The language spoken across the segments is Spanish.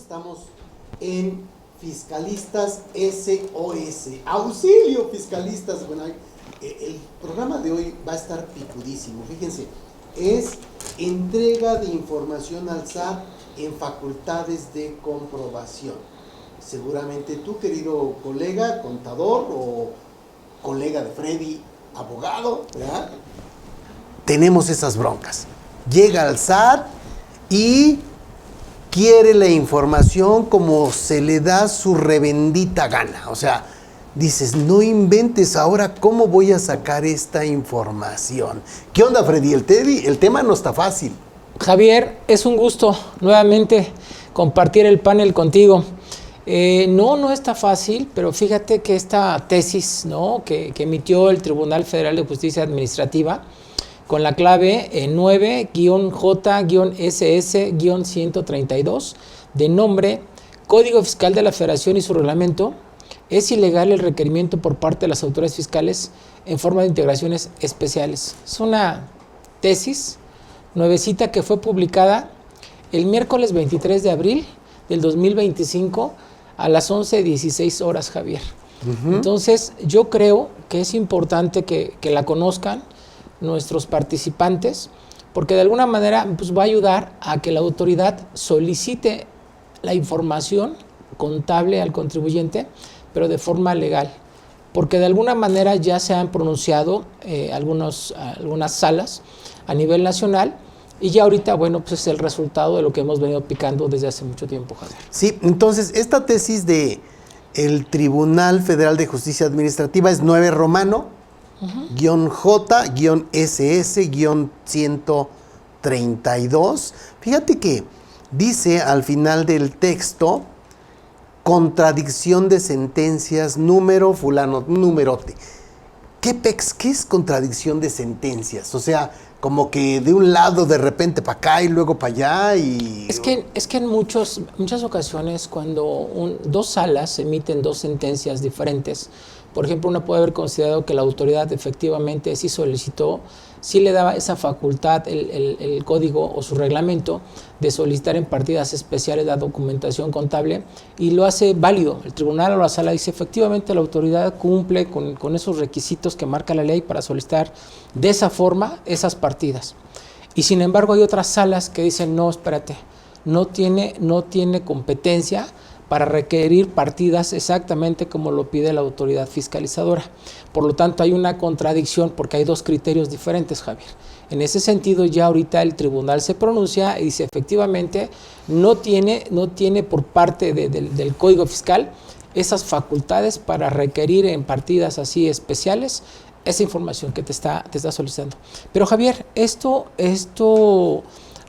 estamos en Fiscalistas SOS. ¡Auxilio, fiscalistas! Bueno, el programa de hoy va a estar picudísimo. Fíjense, es entrega de información al SAT en facultades de comprobación. Seguramente tú, querido colega, contador o colega de Freddy, abogado, ¿verdad? Tenemos esas broncas. Llega al SAT y quiere la información como se le da su revendita gana. O sea, dices, no inventes ahora cómo voy a sacar esta información. ¿Qué onda, Freddy? El tema no está fácil. Javier, es un gusto nuevamente compartir el panel contigo. No está fácil, pero fíjate que esta tesis, ¿no?, que emitió el Tribunal Federal de Justicia Administrativa con la clave 9-J-SS-132 de nombre Código Fiscal de la Federación y su reglamento, es ilegal el requerimiento por parte de las autoridades fiscales en forma de integraciones especiales. Es una tesis nuevecita que fue publicada el miércoles 23 de abril del 2025 a las 11:16 horas, Javier. Entonces, yo creo que es importante que la conozcan nuestros participantes, porque de alguna manera pues, va a ayudar a que la autoridad solicite la información contable al contribuyente, pero de forma legal, porque de alguna manera ya se han pronunciado algunas salas a nivel nacional, y ya ahorita, bueno, pues es el resultado de lo que hemos venido picando desde hace mucho tiempo, Javier. Sí, entonces esta tesis de el Tribunal Federal de Justicia Administrativa es 9 romano, J-SS-132. Fíjate que dice al final del texto, contradicción de sentencias, número fulano, numerote. ¿Qué es contradicción de sentencias? O sea, como que de un lado de repente para acá y luego para allá y... Es que en muchas ocasiones cuando dos salas emiten dos sentencias diferentes, por ejemplo, uno puede haber considerado que la autoridad efectivamente sí solicitó, sí le daba esa facultad, el código o su reglamento de solicitar en partidas especiales la documentación contable y lo hace válido. El tribunal o la sala dice efectivamente la autoridad cumple con esos requisitos que marca la ley para solicitar de esa forma esas partidas. Y sin embargo hay otras salas que dicen no, espérate, no tiene competencia para requerir partidas exactamente como lo pide la autoridad fiscalizadora. Por lo tanto, hay una contradicción porque hay dos criterios diferentes, Javier. En ese sentido, ya ahorita el tribunal se pronuncia y dice efectivamente no tiene por parte del Código Fiscal esas facultades para requerir en partidas así especiales esa información que te está solicitando. Pero Javier, esto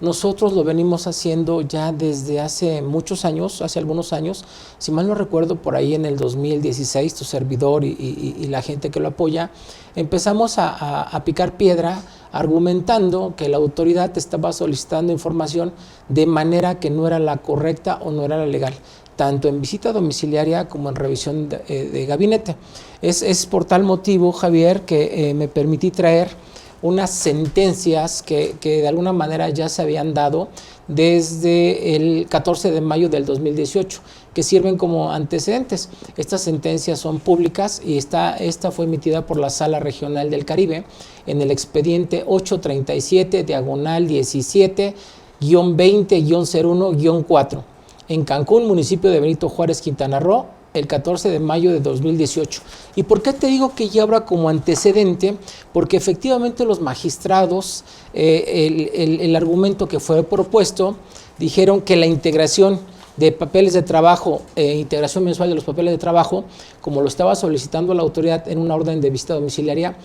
nosotros lo venimos haciendo ya desde hace muchos años, hace algunos años, si mal no recuerdo, por ahí en el 2016, tu servidor y la gente que lo apoya, empezamos a picar piedra argumentando que la autoridad estaba solicitando información de manera que no era la correcta o no era la legal, tanto en visita domiciliaria como en revisión de gabinete. Es por tal motivo, Javier, que me permití traer unas sentencias que de alguna manera ya se habían dado desde el 14 de mayo del 2018, que sirven como antecedentes. Estas sentencias son públicas y esta fue emitida por la Sala Regional del Caribe en el expediente 837-17-20-01-4 en Cancún, municipio de Benito Juárez, Quintana Roo, el 14 de mayo de 2018. ¿Y por qué te digo que ya habrá como antecedente? Porque efectivamente los magistrados, el argumento que fue propuesto, dijeron que la integración de papeles de trabajo, integración mensual de los papeles de trabajo, como lo estaba solicitando la autoridad en una orden de visita domiciliaria,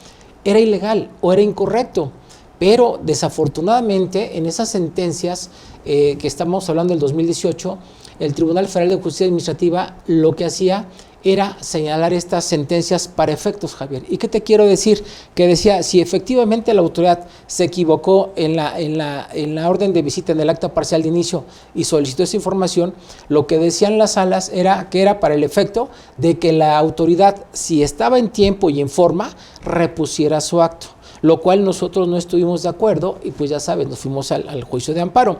era ilegal o era incorrecto. Pero desafortunadamente en esas sentencias que estamos hablando del 2018, el Tribunal Federal de Justicia Administrativa lo que hacía era señalar estas sentencias para efectos, Javier. ¿Y qué te quiero decir? Que decía, si efectivamente la autoridad se equivocó en la orden de visita, en el acta parcial de inicio y solicitó esa información, lo que decían las salas era que era para el efecto de que la autoridad, si estaba en tiempo y en forma, repusiera su acto, lo cual nosotros no estuvimos de acuerdo y pues ya sabes, nos fuimos al juicio de amparo.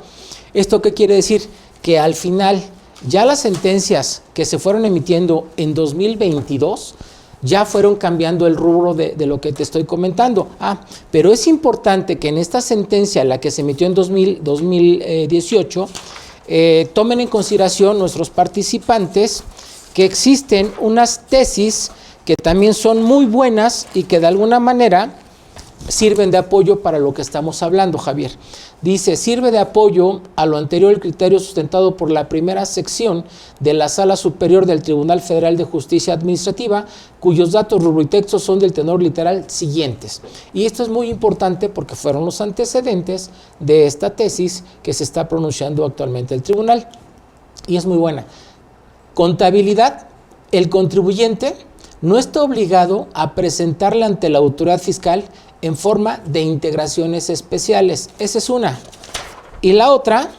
¿Esto qué quiere decir? Que al final Ya las sentencias que se fueron emitiendo en 2022 ya fueron cambiando el rubro de lo que te estoy comentando. Pero es importante que en esta sentencia, la que se emitió en 2018, tomen en consideración nuestros participantes que existen unas tesis que también son muy buenas y que de alguna manera sirven de apoyo para lo que estamos hablando, Javier. Dice, sirve de apoyo a lo anterior el criterio sustentado por la primera sección de la Sala Superior del Tribunal Federal de Justicia Administrativa, cuyos datos, rubro y texto son del tenor literal siguientes. Y esto es muy importante porque fueron los antecedentes de esta tesis que se está pronunciando actualmente el tribunal. Y es muy buena. Contabilidad, el contribuyente no está obligado a presentarla ante la autoridad fiscal en forma de integraciones especiales. Esa es una. Y la otra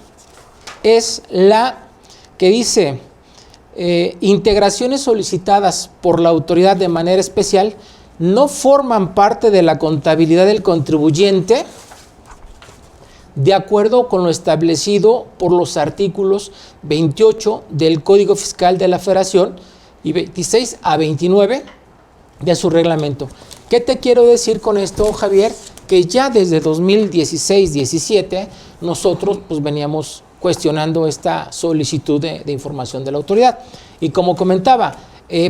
es la que dice, integraciones solicitadas por la autoridad de manera especial no forman parte de la contabilidad del contribuyente de acuerdo con lo establecido por los artículos 28 del Código Fiscal de la Federación y 26 a 29 de su reglamento. ¿Qué te quiero decir con esto, Javier? Que ya desde 2016-17 nosotros pues veníamos cuestionando esta solicitud de información de la autoridad. Y como comentaba,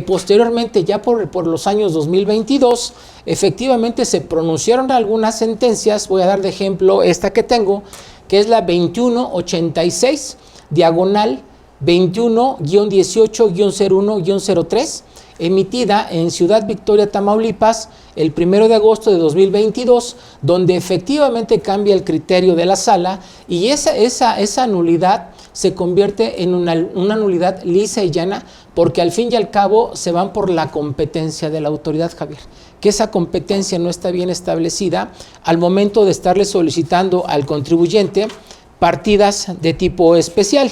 posteriormente ya por los años 2022, efectivamente se pronunciaron algunas sentencias. Voy a dar de ejemplo esta que tengo, que es la 2186, diagonal 21-18-01-03, emitida en Ciudad Victoria, Tamaulipas, el 1 de agosto de 2022, donde efectivamente cambia el criterio de la sala y esa nulidad se convierte en una nulidad lisa y llana, porque al fin y al cabo se van por la competencia de la autoridad, Javier, que esa competencia no está bien establecida al momento de estarle solicitando al contribuyente partidas de tipo especial.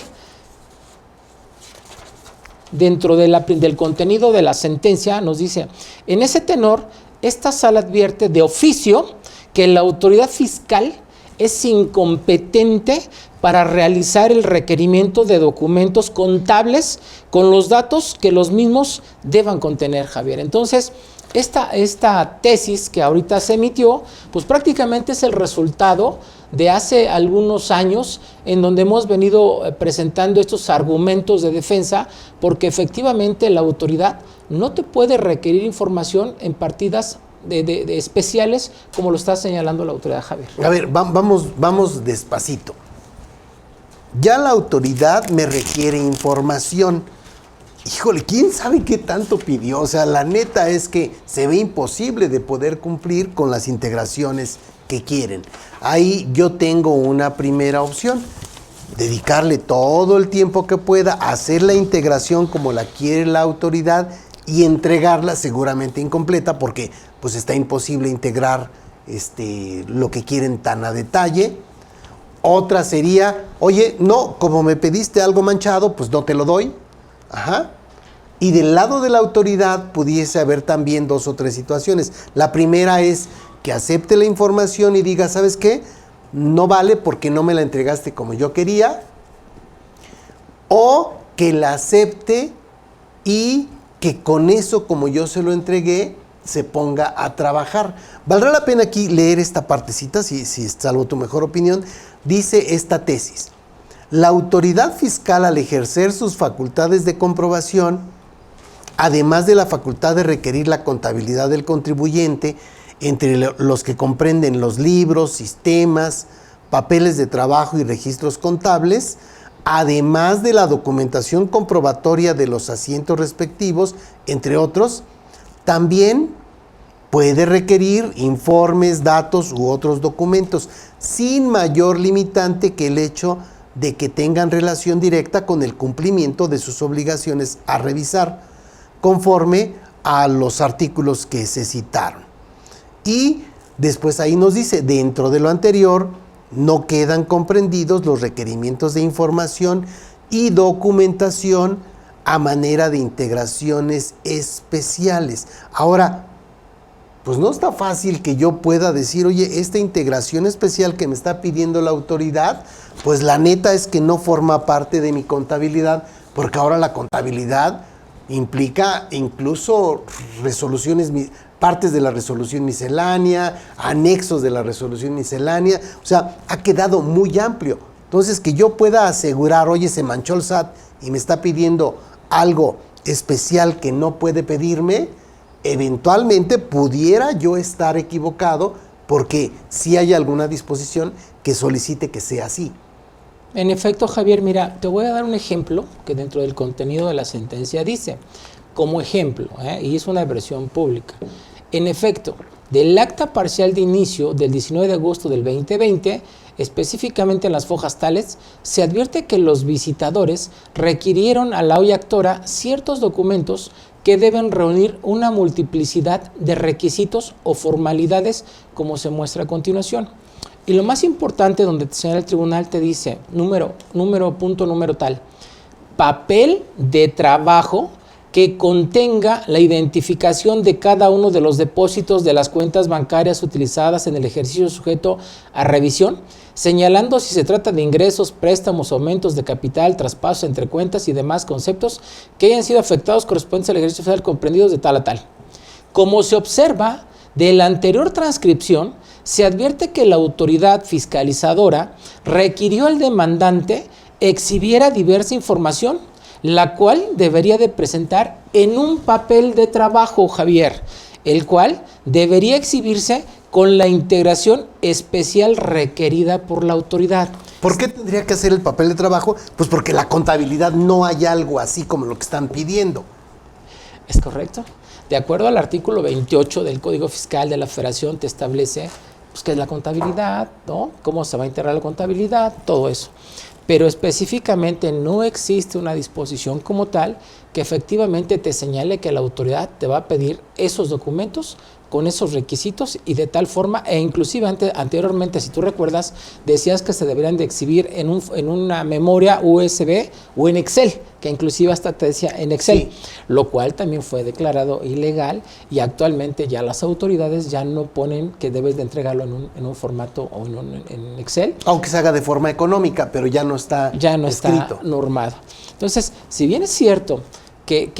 Dentro del contenido de la sentencia nos dice, en ese tenor, esta sala advierte de oficio que la autoridad fiscal es incompetente para realizar el requerimiento de documentos contables con los datos que los mismos deban contener, Javier. Entonces, esta tesis que ahorita se emitió, pues prácticamente es el resultado de hace algunos años en donde hemos venido presentando estos argumentos de defensa, porque efectivamente la autoridad no te puede requerir información en partidas de especiales como lo está señalando la autoridad, Javier. A ver, vamos despacito. Ya la autoridad me requiere información. Híjole, ¿quién sabe qué tanto pidió? O sea, la neta es que se ve imposible de poder cumplir con las integraciones que quieren. Ahí yo tengo una primera opción, dedicarle todo el tiempo que pueda, hacer la integración como la quiere la autoridad y entregarla seguramente incompleta, porque pues está imposible integrar lo que quieren tan a detalle. Otra sería, oye, no, como me pediste algo manchado, pues no te lo doy. Ajá. Y del lado de la autoridad pudiese haber también 2 o 3 situaciones. La primera es que acepte la información y diga, ¿sabes qué? No vale porque no me la entregaste como yo quería. O que la acepte y que con eso, como yo se lo entregué, se ponga a trabajar. Valdrá la pena aquí leer esta partecita, si es salvo tu mejor opinión. Dice esta tesis: la autoridad fiscal, al ejercer sus facultades de comprobación, además de la facultad de requerir la contabilidad del contribuyente, entre los que comprenden los libros, sistemas, papeles de trabajo y registros contables, además de la documentación comprobatoria de los asientos respectivos, entre otros, también puede requerir informes, datos u otros documentos, sin mayor limitante que el hecho de que tengan relación directa con el cumplimiento de sus obligaciones a revisar, conforme a los artículos que se citaron. Y después ahí nos dice, dentro de lo anterior, no quedan comprendidos los requerimientos de información y documentación a manera de integraciones especiales. Ahora, pues no está fácil que yo pueda decir, oye, esta integración especial que me está pidiendo la autoridad, pues la neta es que no forma parte de mi contabilidad, porque ahora la contabilidad implica incluso partes de la resolución miscelánea, anexos de la resolución miscelánea, o sea, ha quedado muy amplio. Entonces, que yo pueda asegurar, oye, se manchó el SAT y me está pidiendo algo especial que no puede pedirme, eventualmente pudiera yo estar equivocado porque sí hay alguna disposición que solicite que sea así. En efecto, Javier, mira, te voy a dar un ejemplo que dentro del contenido de la sentencia dice, como ejemplo, y es una versión pública. En efecto, del acta parcial de inicio del 19 de agosto del 2020, específicamente en las fojas tales, se advierte que los visitadores requirieron a la olla actora ciertos documentos que deben reunir una multiplicidad de requisitos o formalidades, como se muestra a continuación. Y lo más importante, donde te señala el tribunal, te dice, punto número tal, papel de trabajo que contenga la identificación de cada uno de los depósitos de las cuentas bancarias utilizadas en el ejercicio sujeto a revisión, señalando si se trata de ingresos, préstamos, aumentos de capital, traspasos entre cuentas y demás conceptos que hayan sido afectados correspondientes al ejercicio fiscal comprendidos de tal a tal. Como se observa de la anterior transcripción, se advierte que la autoridad fiscalizadora requirió al demandante exhibiera diversa información, la cual debería de presentar en un papel de trabajo, Javier, el cual debería exhibirse con la integración especial requerida por la autoridad. ¿Por qué tendría que hacer el papel de trabajo? Pues porque la contabilidad no hay algo así como lo que están pidiendo. ¿Es correcto? De acuerdo al artículo 28 del Código Fiscal de la Federación, te establece pues, qué es la contabilidad, ¿no? Cómo se va a integrar la contabilidad, todo eso. Pero específicamente no existe una disposición como tal que efectivamente te señale que la autoridad te va a pedir esos documentos con esos requisitos y de tal forma, e inclusive anteriormente, si tú recuerdas, decías que se deberían de exhibir en una memoria USB o en Excel, que inclusive hasta te decía en Excel, sí. Lo cual también fue declarado ilegal y actualmente ya las autoridades ya no ponen que debes de entregarlo en un formato o en Excel. Aunque se haga de forma económica, pero ya no está escrito. Está normado. Entonces, si bien es cierto que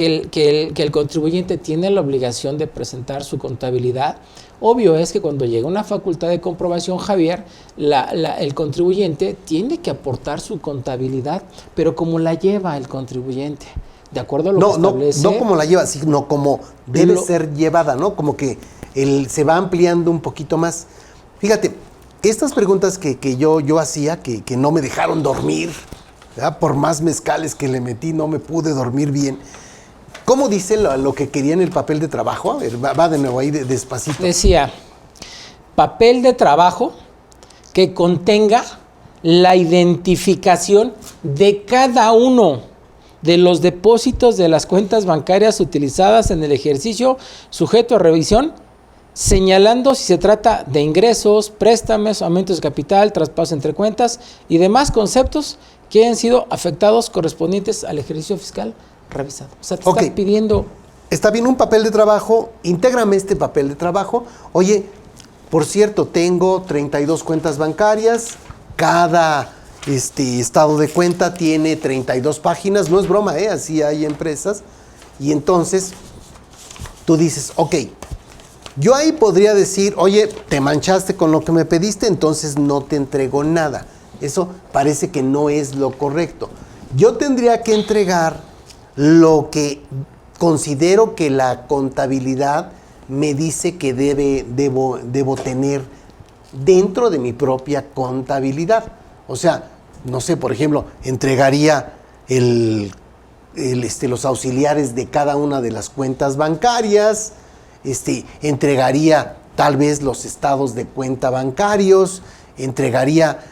el contribuyente tiene la obligación de presentar su contabilidad, obvio es que cuando llega una facultad de comprobación, Javier, el contribuyente tiene que aportar su contabilidad, pero como la lleva el contribuyente, de acuerdo a lo que establece. No como la lleva, sino como debe ser llevada, ¿no? Como que se va ampliando un poquito más. Fíjate, estas preguntas que yo hacía, que no me dejaron dormir, ¿verdad? Por más mezcales que le metí, no me pude dormir bien. ¿Cómo dice lo que quería en el papel de trabajo? A ver, va de nuevo ahí despacito. Decía, papel de trabajo que contenga la identificación de cada uno de los depósitos de las cuentas bancarias utilizadas en el ejercicio sujeto a revisión, señalando si se trata de ingresos, préstamos, aumentos de capital, traspasos entre cuentas y demás conceptos que hayan sido afectados correspondientes al ejercicio fiscal revisado. O sea, te están pidiendo... Está bien, un papel de trabajo, intégrame este papel de trabajo. Oye, por cierto, tengo 32 cuentas bancarias, cada estado de cuenta tiene 32 páginas, no es broma, así hay empresas. Y entonces, tú dices, ok, yo ahí podría decir, oye, te manchaste con lo que me pediste, entonces no te entrego nada. Eso parece que no es lo correcto. Yo tendría que entregar lo que considero que la contabilidad me dice que debo tener dentro de mi propia contabilidad. O sea, no sé, por ejemplo, entregaría los auxiliares de cada una de las cuentas bancarias, entregaría tal vez los estados de cuenta bancarios, entregaría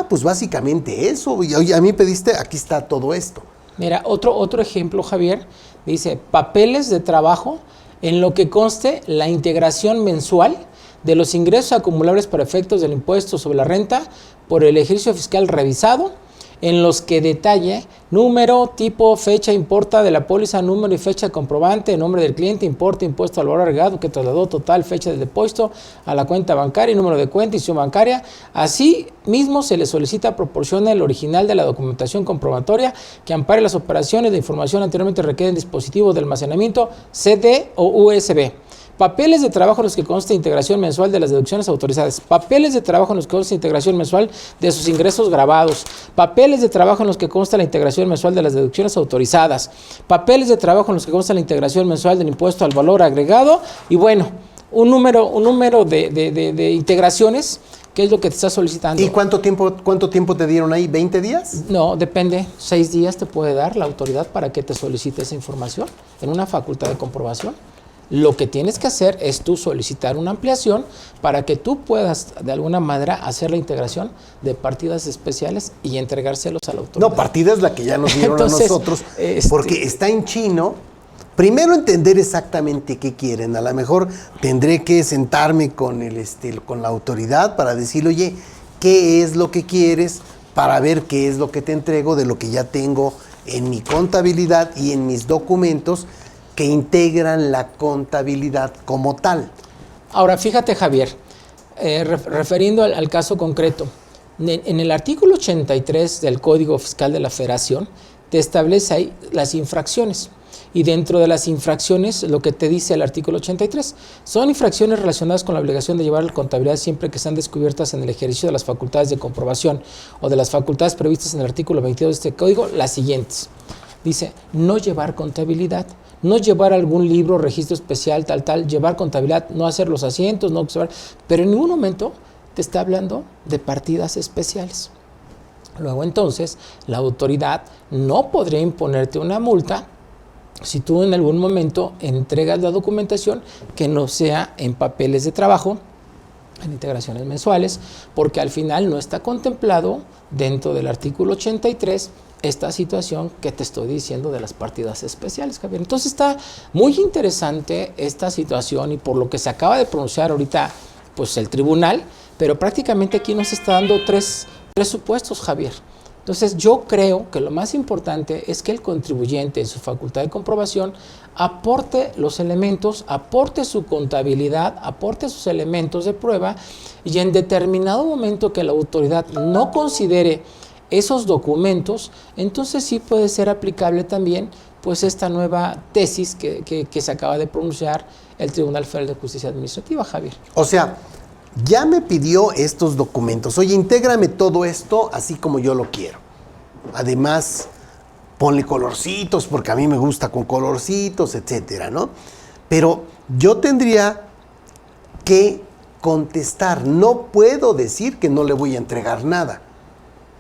pues básicamente eso. Y a mí pediste, aquí está todo esto. Mira, otro ejemplo, Javier, dice, papeles de trabajo en lo que conste la integración mensual de los ingresos acumulables para efectos del impuesto sobre la renta por el ejercicio fiscal revisado, en los que detalle número, tipo, fecha, importa de la póliza, número y fecha comprobante, nombre del cliente, importe, impuesto al valor agregado que trasladó, total, fecha del depósito a la cuenta bancaria, número de cuenta y suma bancaria. Así mismo se le solicita proporcione el original de la documentación comprobatoria que ampare las operaciones de información anteriormente requieren dispositivos de almacenamiento CD o USB. Papeles de trabajo en los que consta integración mensual de las deducciones autorizadas. Papeles de trabajo en los que consta integración mensual de sus ingresos grabados. Papeles de trabajo en los que consta la integración mensual de las deducciones autorizadas. Papeles de trabajo en los que consta la integración mensual del impuesto al valor agregado. Y bueno, un número de integraciones, que es lo que te está solicitando. ¿Y cuánto tiempo te dieron ahí? ¿20 días? No, depende. 6 días te puede dar la autoridad para que te solicite esa información en una facultad de comprobación. Lo que tienes que hacer es tú solicitar una ampliación para que tú puedas de alguna manera hacer la integración de partidas especiales y entregárselos a la autoridad. No, partida es la que ya nos dieron Entonces, a nosotros, porque está en chino. Primero entender exactamente qué quieren. A lo mejor tendré que sentarme con la autoridad para decirle, oye, ¿qué es lo que quieres? Para ver qué es lo que te entrego de lo que ya tengo en mi contabilidad y en mis documentos que integran la contabilidad como tal. Ahora, fíjate, Javier, referiendo al caso concreto, en el artículo 83 del Código Fiscal de la Federación te establece ahí las infracciones. Y dentro de las infracciones, lo que te dice el artículo 83, son infracciones relacionadas con la obligación de llevar la contabilidad siempre que sean descubiertas en el ejercicio de las facultades de comprobación o de las facultades previstas en el artículo 22 de este código, las siguientes. Dice, no llevar contabilidad, no llevar algún libro, registro especial, tal, llevar contabilidad, no hacer los asientos, no observar, pero en ningún momento te está hablando de partidas especiales. Luego entonces, la autoridad no podría imponerte una multa si tú en algún momento entregas la documentación que no sea en papeles de trabajo, en integraciones mensuales, porque al final no está contemplado dentro del artículo 83 esta situación que te estoy diciendo de las partidas especiales, Javier. Entonces está muy interesante esta situación y por lo que se acaba de pronunciar ahorita pues el tribunal, pero prácticamente aquí nos está dando tres supuestos, Javier. Entonces yo creo que lo más importante es que el contribuyente en su facultad de comprobación aporte los elementos, aporte su contabilidad, aporte sus elementos de prueba y en determinado momento que la autoridad no considere esos documentos, entonces sí puede ser aplicable también pues esta nueva tesis que se acaba de pronunciar el Tribunal Federal de Justicia Administrativa, Javier. O sea, ya me pidió estos documentos. Oye, intégrame todo esto así como yo lo quiero. Además, ponle colorcitos, porque a mí me gusta con colorcitos, etcétera, ¿no? Pero yo tendría que contestar. No puedo decir que no le voy a entregar nada.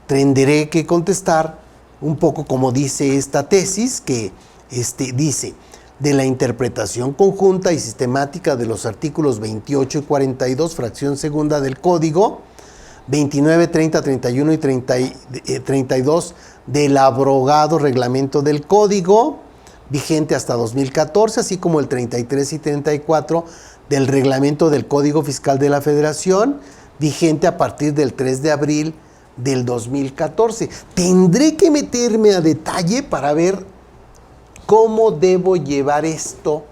Tendré que contestar un poco como dice esta tesis, que dice, de la interpretación conjunta y sistemática de los artículos 28 y 42, fracción segunda del Código, 29, 30, 31 y 32 del abrogado reglamento del Código, vigente hasta 2014, así como el 33 y 34 del reglamento del Código Fiscal de la Federación, vigente a partir del 3 de abril del 2014. Tendré que meterme a detalle para ver cómo debo llevar esto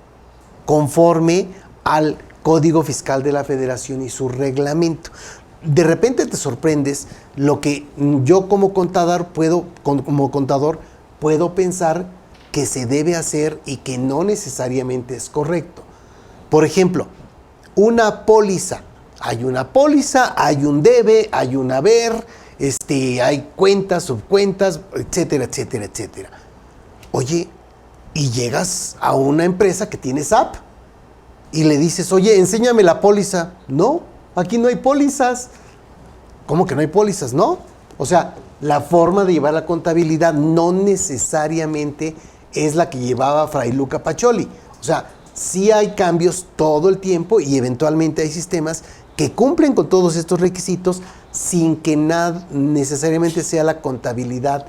conforme al Código Fiscal de la Federación y su reglamento. De repente te sorprendes lo que yo como contador puedo pensar que se debe hacer y que no necesariamente es correcto. Por ejemplo, una póliza. Hay una póliza, hay un debe, hay un haber, hay cuentas, subcuentas, etcétera, etcétera, etcétera. Oye, y llegas a una empresa que tiene SAP y le dices, oye, enséñame la póliza. No, aquí no hay pólizas. ¿Cómo que no hay pólizas? No. O sea, la forma de llevar la contabilidad no necesariamente es la que llevaba Fray Luca Pacioli. O sea, sí hay cambios todo el tiempo y eventualmente hay sistemas que cumplen con todos estos requisitos sin que nada necesariamente sea la contabilidad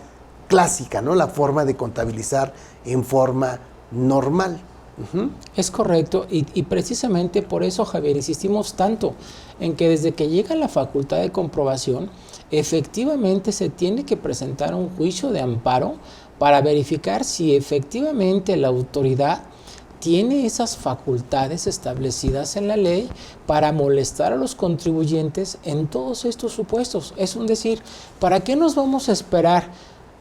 clásica, ¿no? La forma de contabilizar en forma normal. Es correcto, y precisamente por eso, Javier, insistimos tanto en que desde que llega la facultad de comprobación, efectivamente se tiene que presentar un juicio de amparo para verificar si efectivamente la autoridad tiene esas facultades establecidas en la ley para molestar a los contribuyentes en todos estos supuestos. Es un decir, ¿para qué nos vamos a esperar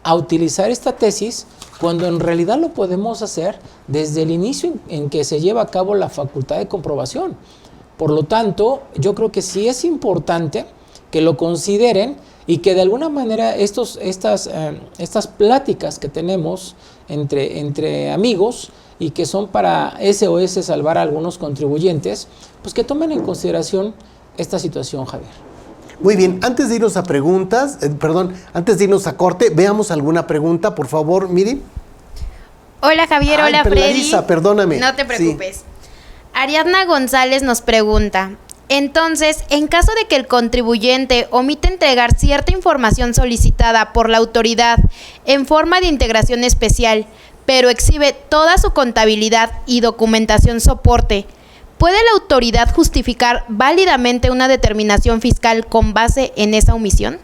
a utilizar esta tesis cuando en realidad lo podemos hacer desde el inicio en que se lleva a cabo la facultad de comprobación? Por lo tanto, yo creo que sí es importante que lo consideren y que de alguna manera estas pláticas que tenemos entre amigos y que son para SOS salvar a algunos contribuyentes, pues que tomen en consideración esta situación, Javier. Muy bien, antes de irnos a preguntas, antes de irnos a corte, veamos alguna pregunta, por favor, Miri. Hola Javier, hola pero Freddy. Larisa, perdóname. No te preocupes. Sí. Ariadna González nos pregunta, entonces, en caso de que el contribuyente omite entregar cierta información solicitada por la autoridad en forma de integración especial, pero exhibe toda su contabilidad y documentación soporte, ¿puede la autoridad justificar válidamente una determinación fiscal con base en esa omisión?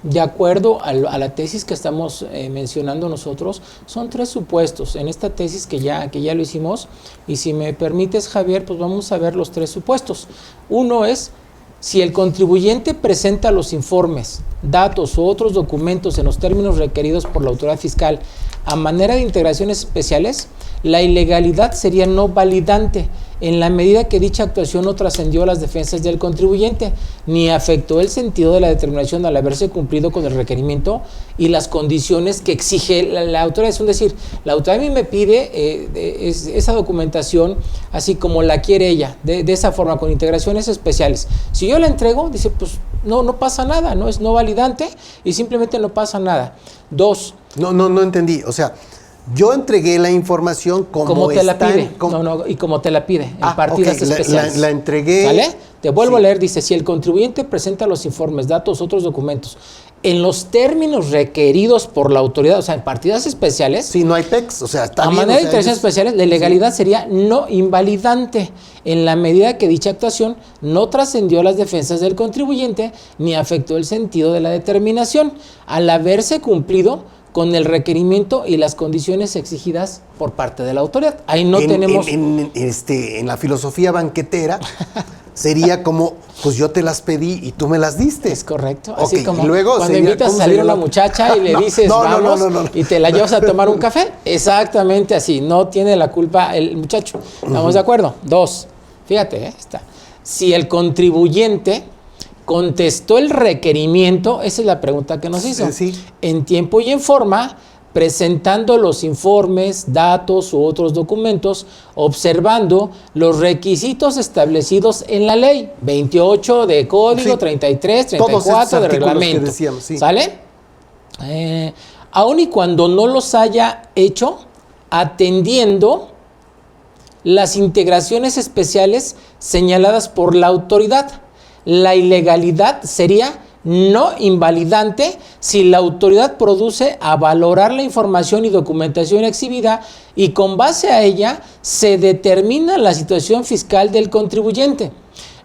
De acuerdo a la tesis que estamos mencionando nosotros, son 3 supuestos en esta tesis que ya lo hicimos, y si me permites, Javier, pues vamos a ver los 3 supuestos. Uno es, si el contribuyente presenta los informes, datos u otros documentos en los términos requeridos por la autoridad fiscal a manera de integraciones especiales, la ilegalidad sería no validante en la medida que dicha actuación no trascendió las defensas del contribuyente, ni afectó el sentido de la determinación al haberse cumplido con el requerimiento y las condiciones que exige la autoridad. Es decir, la autoridad a mí me pide esa documentación así como la quiere ella, de esa forma, con integraciones especiales. Si yo la entrego, dice, pues no pasa nada, no es no validante y simplemente no pasa nada. 2. No entendí, o sea, yo entregué la información como te la está pide. Y como te la pide, en partidas especiales. La entregué. ¿Sale? Te vuelvo a leer, dice, si el contribuyente presenta los informes, datos, otros documentos, en los términos requeridos por la autoridad, o sea, en partidas especiales. Sí, no hay PEX, o sea, está bien. A manera de integraciones especiales, la ilegalidad sería no invalidante, en la medida que dicha actuación no trascendió las defensas del contribuyente, ni afectó el sentido de la determinación, al haberse cumplido con el requerimiento y las condiciones exigidas por parte de la autoridad. Ahí no tenemos... En la filosofía banquetera sería como, pues yo te las pedí y tú me las diste. Es correcto. Okay. Así como luego cuando invitas a salir a una muchacha y le dices, vamos, y te la llevas a tomar un café. Exactamente así. No tiene la culpa el muchacho. ¿Estamos de acuerdo? 2. Fíjate, está. Si el contribuyente contestó el requerimiento, esa es la pregunta que nos hizo, en tiempo y en forma, presentando los informes, datos u otros documentos, observando los requisitos establecidos en la ley 28 de código, 33, 34 de reglamento. Decíamos, ¿Sale? Aun y cuando no los haya hecho, atendiendo las integraciones especiales señaladas por la autoridad, la ilegalidad sería no invalidante si la autoridad produce a valorar la información y documentación exhibida y con base a ella se determina la situación fiscal del contribuyente.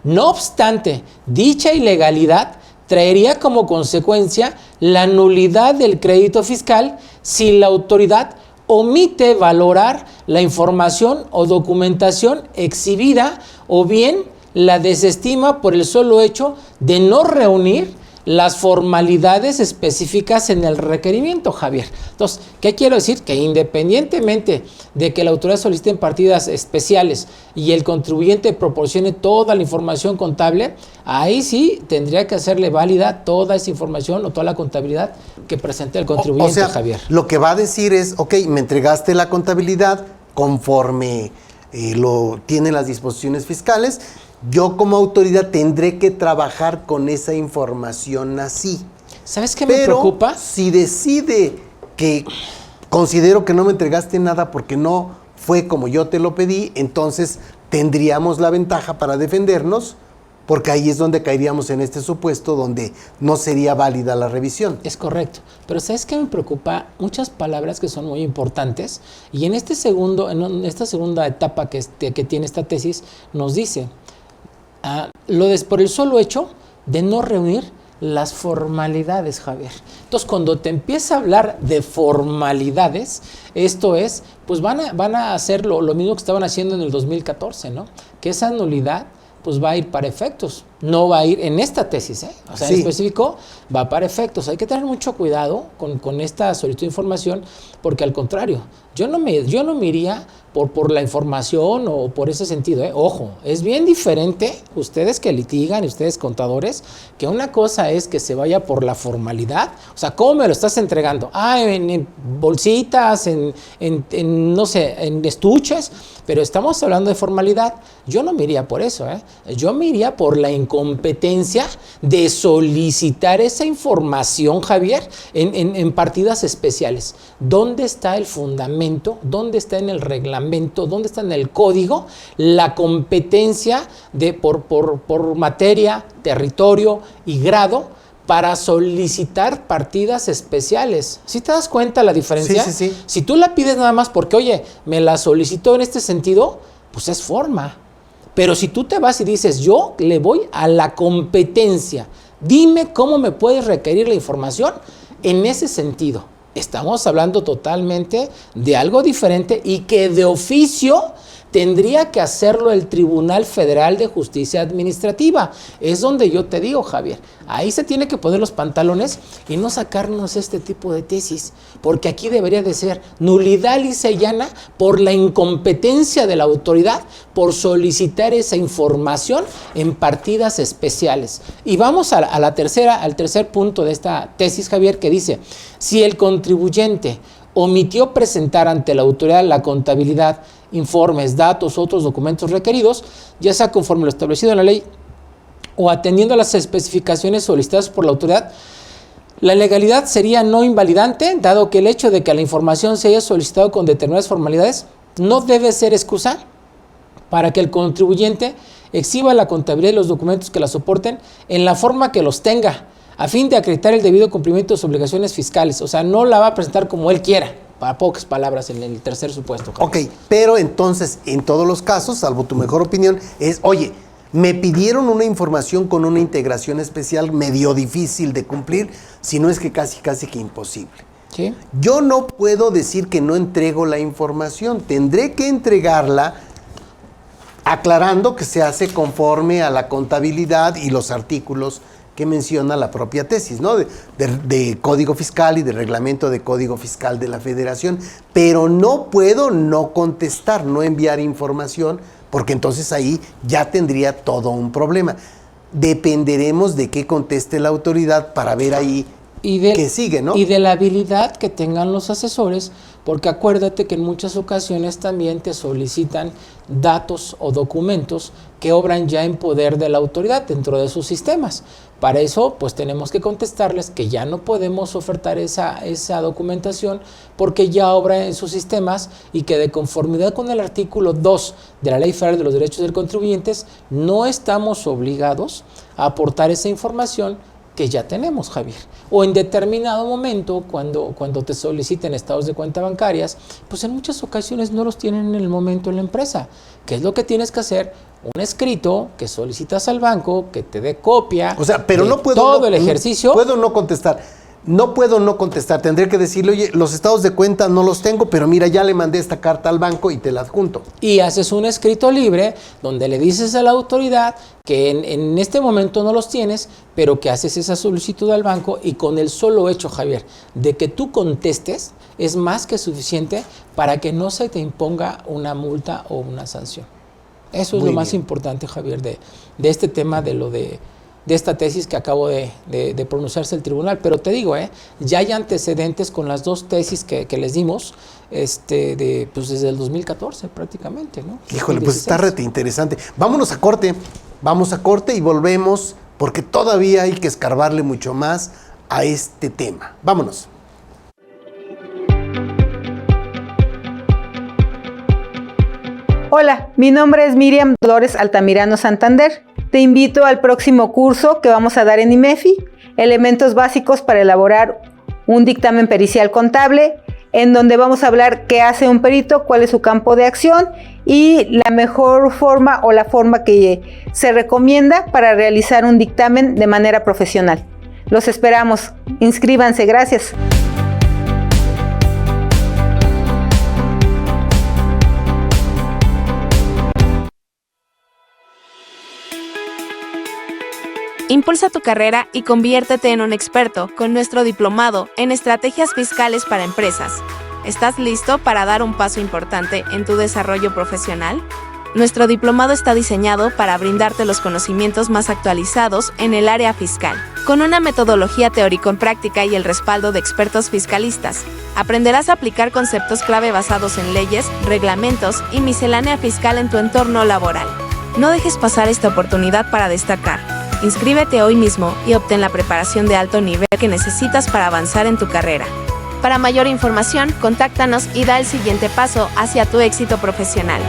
No obstante, dicha ilegalidad traería como consecuencia la nulidad del crédito fiscal si la autoridad omite valorar la información o documentación exhibida o bien la desestima por el solo hecho de no reunir las formalidades específicas en el requerimiento, Javier. Entonces, ¿qué quiero decir? Que independientemente de que la autoridad solicite en partidas especiales y el contribuyente proporcione toda la información contable, ahí sí tendría que hacerle válida toda esa información o toda la contabilidad que presente el contribuyente, o sea, Javier. Lo que va a decir es, ok, me entregaste la contabilidad conforme lo tienen las disposiciones fiscales. Yo como autoridad tendré que trabajar con esa información así. ¿Sabes qué me preocupa? Si decide que considero que no me entregaste nada porque no fue como yo te lo pedí, entonces tendríamos la ventaja para defendernos porque ahí es donde caeríamos en este supuesto donde no sería válida la revisión. Es correcto, pero ¿sabes qué me preocupa? Muchas palabras que son muy importantes, y en esta segunda etapa que tiene esta tesis nos dice por el solo hecho de no reunir las formalidades, Javier. Entonces, cuando te empieza a hablar de formalidades, esto es, pues van a hacer lo mismo que estaban haciendo en el 2014, ¿no? Que esa nulidad pues va a ir para efectos, no va a ir en esta tesis, o sea, sí. En específico va para efectos. Hay que tener mucho cuidado con esta solicitud de información, porque al contrario, yo no me iría por la información o por ese sentido, Ojo, es bien diferente, ustedes que litigan y ustedes contadores, que una cosa es que se vaya por la formalidad, o sea, ¿cómo me lo estás entregando? En bolsitas, no sé, en estuches, pero estamos hablando de formalidad. Yo no me iría por eso, Yo me iría por la incompetencia de solicitar esa información, Javier, en partidas especiales. ¿Dónde está el fundamento? ¿Dónde está en el reglamento? ¿Dónde está en el código la competencia por materia, territorio y grado para solicitar partidas especiales? ¿Sí te das cuenta la diferencia? Sí. Si tú la pides nada más porque, oye, me la solicitó en este sentido, pues es forma. Pero si tú te vas y dices, yo le voy a la competencia, dime cómo me puedes requerir la información, en ese sentido, estamos hablando totalmente de algo diferente y que de oficio tendría que hacerlo el Tribunal Federal de Justicia Administrativa. Es donde yo te digo, Javier, ahí se tiene que poner los pantalones y no sacarnos este tipo de tesis, porque aquí debería de ser nulidad lisa y llana por la incompetencia de la autoridad por solicitar esa información en partidas especiales. Y vamos al tercer punto de esta tesis, Javier, que dice, si el contribuyente omitió presentar ante la autoridad la contabilidad, informes, datos, otros documentos requeridos, ya sea conforme lo establecido en la ley o atendiendo a las especificaciones solicitadas por la autoridad, la legalidad sería no invalidante, dado que el hecho de que la información se haya solicitado con determinadas formalidades no debe ser excusa para que el contribuyente exhiba la contabilidad de los documentos que la soporten en la forma que los tenga, a fin de acreditar el debido cumplimiento de sus obligaciones fiscales. O sea, no la va a presentar como él quiera, para pocas palabras, en el tercer supuesto. Ok, pero entonces, en todos los casos, salvo tu mejor opinión, es, oye, me pidieron una información con una integración especial medio difícil de cumplir, si no es que casi que imposible. ¿Sí? Yo no puedo decir que no entrego la información, tendré que entregarla aclarando que se hace conforme a la contabilidad y los artículos que menciona la propia tesis, ¿no? De Código Fiscal y de Reglamento de Código Fiscal de la Federación, pero no puedo no contestar, no enviar información, porque entonces ahí ya tendría todo un problema. Dependeremos de qué conteste la autoridad para ver ahí qué sigue, ¿no? Y de la habilidad que tengan los asesores, porque acuérdate que en muchas ocasiones también te solicitan datos o documentos que obran ya en poder de la autoridad dentro de sus sistemas. Para eso, pues tenemos que contestarles que ya no podemos ofertar esa documentación porque ya obra en sus sistemas y que de conformidad con el artículo 2 de la Ley Federal de los Derechos del Contribuyente no estamos obligados a aportar esa información que ya tenemos, Javier. O en determinado momento, cuando te soliciten estados de cuenta bancarias, pues en muchas ocasiones no los tienen en el momento en la empresa. ¿Qué es lo que tienes que hacer? Un escrito que solicitas al banco, que te dé copia. O sea, pero no puedo todo el ejercicio. Puedo no contestar. No puedo no contestar. Tendré que decirle, oye, los estados de cuenta no los tengo, pero mira, ya le mandé esta carta al banco y te la adjunto. Y haces un escrito libre donde le dices a la autoridad que en este momento no los tienes, pero que haces esa solicitud al banco, y con el solo hecho, Javier, de que tú contestes, es más que suficiente para que no se te imponga una multa o una sanción. Eso es lo más importante, Javier, de este tema, de esta tesis que acabo de pronunciarse el tribunal. Pero te digo, ya hay antecedentes con las dos tesis que les dimos pues desde el 2014 prácticamente, ¿no? Híjole, pues está rete interesante. Vamos a corte y volvemos, porque todavía hay que escarbarle mucho más a este tema. Vámonos. Hola, mi nombre es Miriam Dolores Altamirano Santander. Te invito al próximo curso que vamos a dar en IMEFI, Elementos Básicos para elaborar un dictamen pericial contable, en donde vamos a hablar qué hace un perito, cuál es su campo de acción y la mejor forma o la forma que se recomienda para realizar un dictamen de manera profesional. Los esperamos. Inscríbanse. Gracias. Impulsa tu carrera y conviértete en un experto con nuestro diplomado en Estrategias Fiscales para Empresas. ¿Estás listo para dar un paso importante en tu desarrollo profesional? Nuestro diplomado está diseñado para brindarte los conocimientos más actualizados en el área fiscal. Con una metodología teórico-práctica y el respaldo de expertos fiscalistas, aprenderás a aplicar conceptos clave basados en leyes, reglamentos y miscelánea fiscal en tu entorno laboral. No dejes pasar esta oportunidad para destacar. Inscríbete hoy mismo y obtén la preparación de alto nivel que necesitas para avanzar en tu carrera. Para mayor información, contáctanos y da el siguiente paso hacia tu éxito profesional.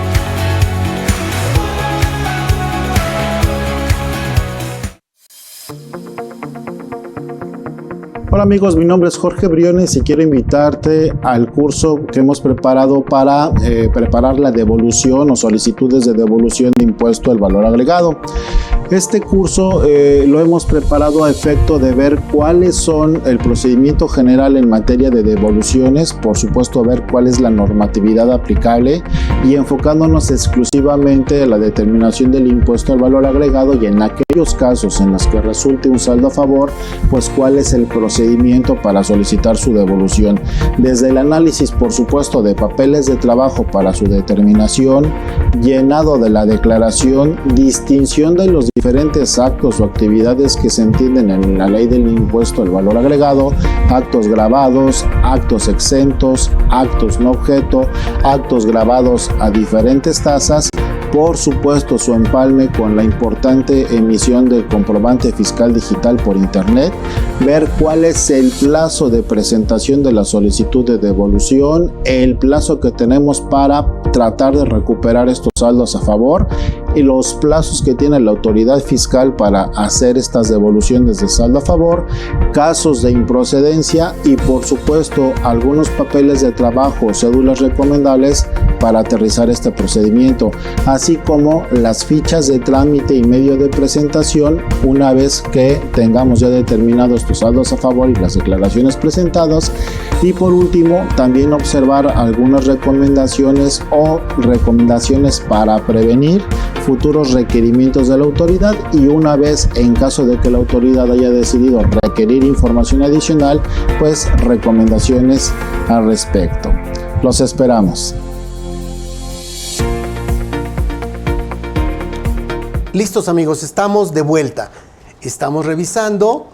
Hola amigos, mi nombre es Jorge Briones y quiero invitarte al curso que hemos preparado para preparar la devolución o solicitudes de devolución de impuesto al valor agregado. Este curso lo hemos preparado a efecto de ver cuáles son el procedimiento general en materia de devoluciones, por supuesto ver cuál es la normatividad aplicable y enfocándonos exclusivamente en la determinación del impuesto al valor agregado y en aquellos casos en los que resulte un saldo a favor, pues cuál es el procedimiento para solicitar su devolución. Desde el análisis, por supuesto, de papeles de trabajo para su determinación, llenado de la declaración, distinción de los diferentes actos o actividades que se entienden en la ley del impuesto al valor agregado, actos grabados, actos exentos, actos no objeto, actos grabados a diferentes tasas, por supuesto su empalme con la importante emisión del comprobante fiscal digital por internet, ver cuál es el plazo de presentación de la solicitud de devolución, el plazo que tenemos para tratar de recuperar estos saldos a favor y los plazos que tiene la autoridad fiscal para hacer estas devoluciones de saldo a favor, casos de improcedencia y por supuesto algunos papeles de trabajo o cédulas recomendables para aterrizar este procedimiento, así como las fichas de trámite y medio de presentación una vez que tengamos ya determinados tus saldos a favor y las declaraciones presentadas. Y por último, también observar algunas recomendaciones para prevenir futuros requerimientos de la autoridad y una vez en caso de que la autoridad haya decidido requerir información adicional, pues recomendaciones al respecto. Los esperamos. Listos amigos, estamos de vuelta. Estamos revisando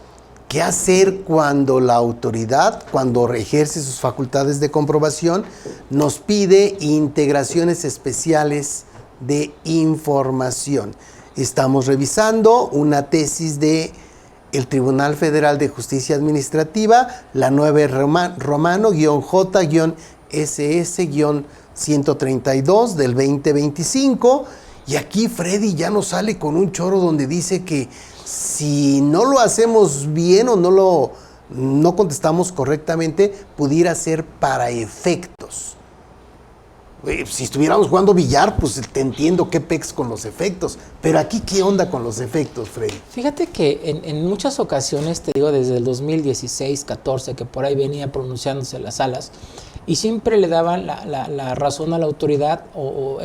qué hacer cuando la autoridad, cuando ejerce sus facultades de comprobación, nos pide integraciones especiales de información. Estamos revisando una tesis de el Tribunal Federal de Justicia Administrativa, la 9 Romano-J-SS-132 del 2025. Y aquí Freddy ya nos sale con un choro donde dice que si no lo hacemos bien o no contestamos correctamente, pudiera ser para efectos. Si estuviéramos jugando billar, pues te entiendo qué pex con los efectos. Pero aquí, ¿qué onda con los efectos, Freddy? Fíjate que en muchas ocasiones, te digo, desde el 2016, 14, que por ahí venía pronunciándose las salas, y siempre le daban la razón a la autoridad o